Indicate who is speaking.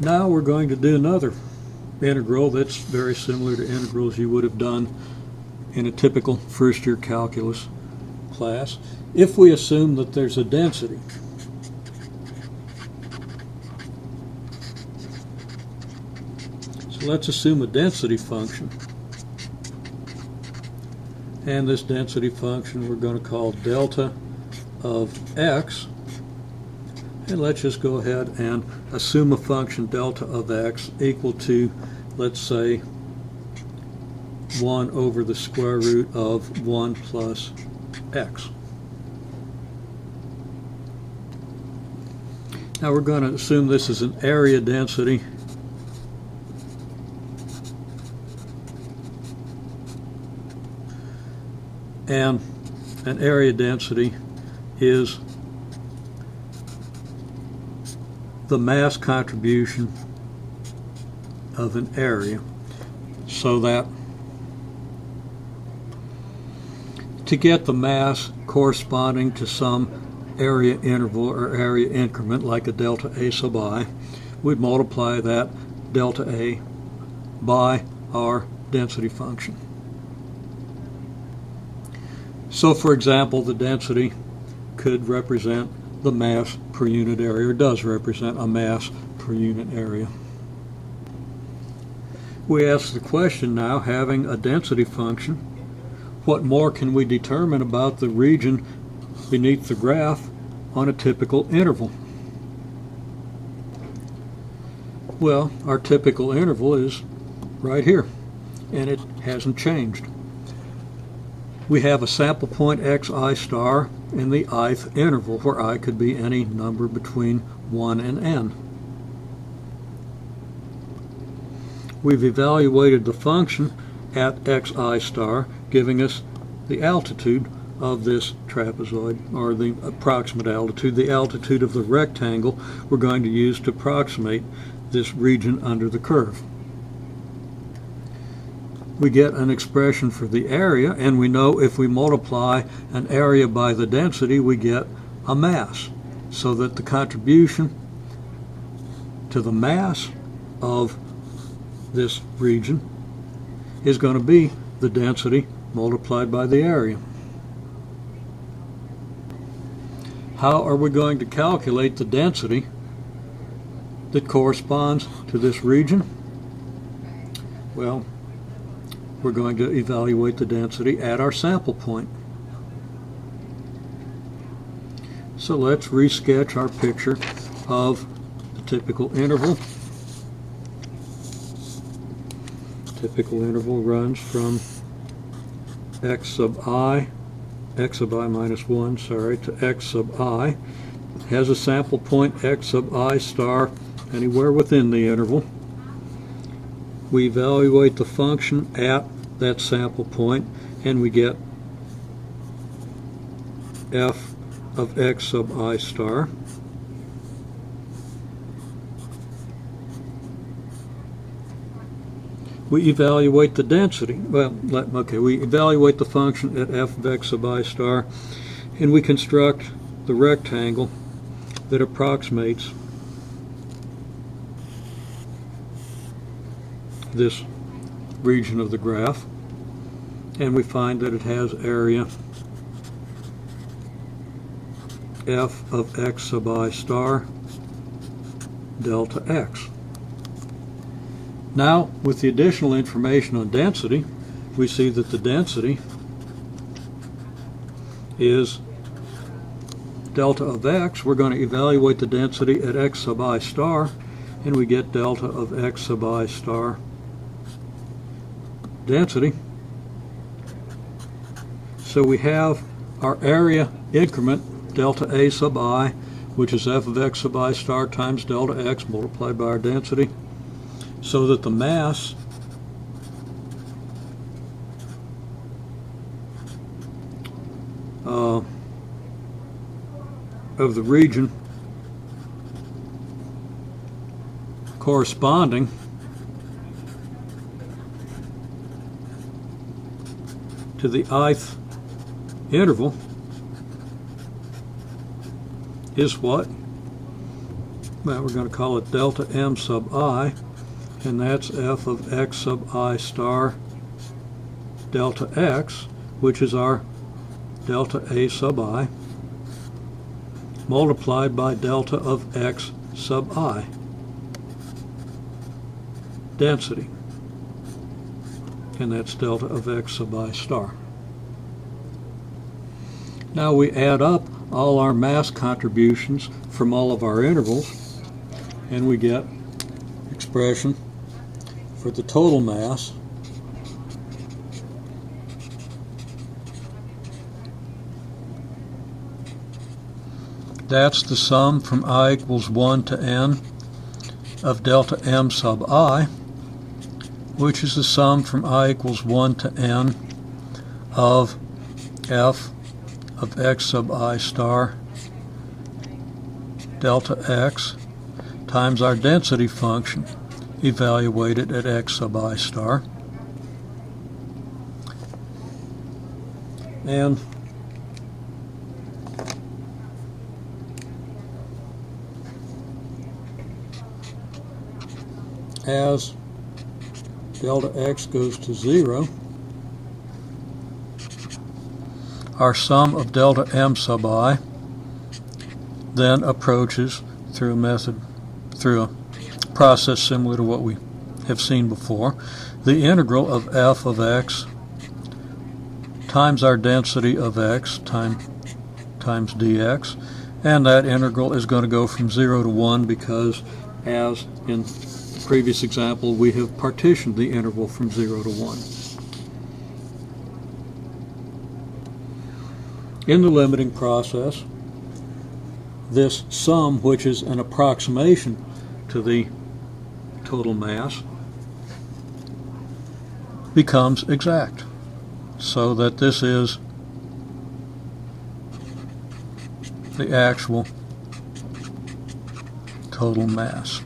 Speaker 1: Now we're going to do another integral that's very similar to integrals you would have done in a typical first-year calculus class. If we assume that there's a density, so let's assume a density function, and this density function we're going to call delta of x, and let's just go ahead and assume a function delta of x equal to, let's say, 1 over the square root of 1 plus x. Now we're going to assume this is an area density, and an area density is the mass contribution of an area, so that to get the mass corresponding to some area interval or area increment like a delta A sub I, we'd multiply that delta A by our density function. So for example, the density could represent the mass per unit area, or does represent a mass per unit area. We ask the question now, having a density function, what more can we determine about the region beneath the graph on a typical interval? Well, our typical interval is right here, and it hasn't changed. We have a sample point xi star in the ith interval, where I could be any number between 1 and n. We've evaluated the function at xi star, giving us the altitude of this trapezoid, or the approximate altitude, the altitude of the rectangle we're going to use to approximate this region under the curve. We get an expression for the area, and we know if we multiply an area by the density, we get a mass, so that the contribution to the mass of this region is going to be the density multiplied by the area. How are we going to calculate the density that corresponds to this region? Well, we're going to evaluate the density at our sample point. So let's resketch our picture of the typical interval. Typical interval runs from x sub I minus 1, to x sub I. Has a sample point x sub I star anywhere within the interval. We evaluate the function at that sample point, and we get f of x sub I star. We evaluate the density. We evaluate the function at f of x sub I star, and we construct the rectangle that approximates this region of the graph, and we find that it has area f of x sub I star delta x. Now, with the additional information on density, we see that the density is delta of x. We're going to evaluate the density at x sub I star, and we get delta of x sub I star density. So we have our area increment, delta A sub I, which is f of x sub I star times delta x multiplied by our density, so that the mass of the region corresponding to the ith interval is what? well, we're going to call it delta m sub I, and that's f of x sub I star delta x, which is our delta a sub I, multiplied by delta of x sub I, density, and that's delta of x sub I star. Now we add up all our mass contributions from all of our intervals, and we get expression for the total mass that's the sum from I equals 1 to n of delta m sub I, which is the sum from I equals 1 to n of f of x sub I star delta x times our density function evaluated at x sub I star. And as delta x goes to 0, our sum of delta m sub I then approaches through a process similar to what we have seen before, the integral of f of x times our density of x times dx, and that integral is going to go from 0 to 1 because, as in the previous example, we have partitioned the interval from 0 to 1. In the limiting process, this sum, which is an approximation to the total mass, becomes exact, so that this is the actual total mass.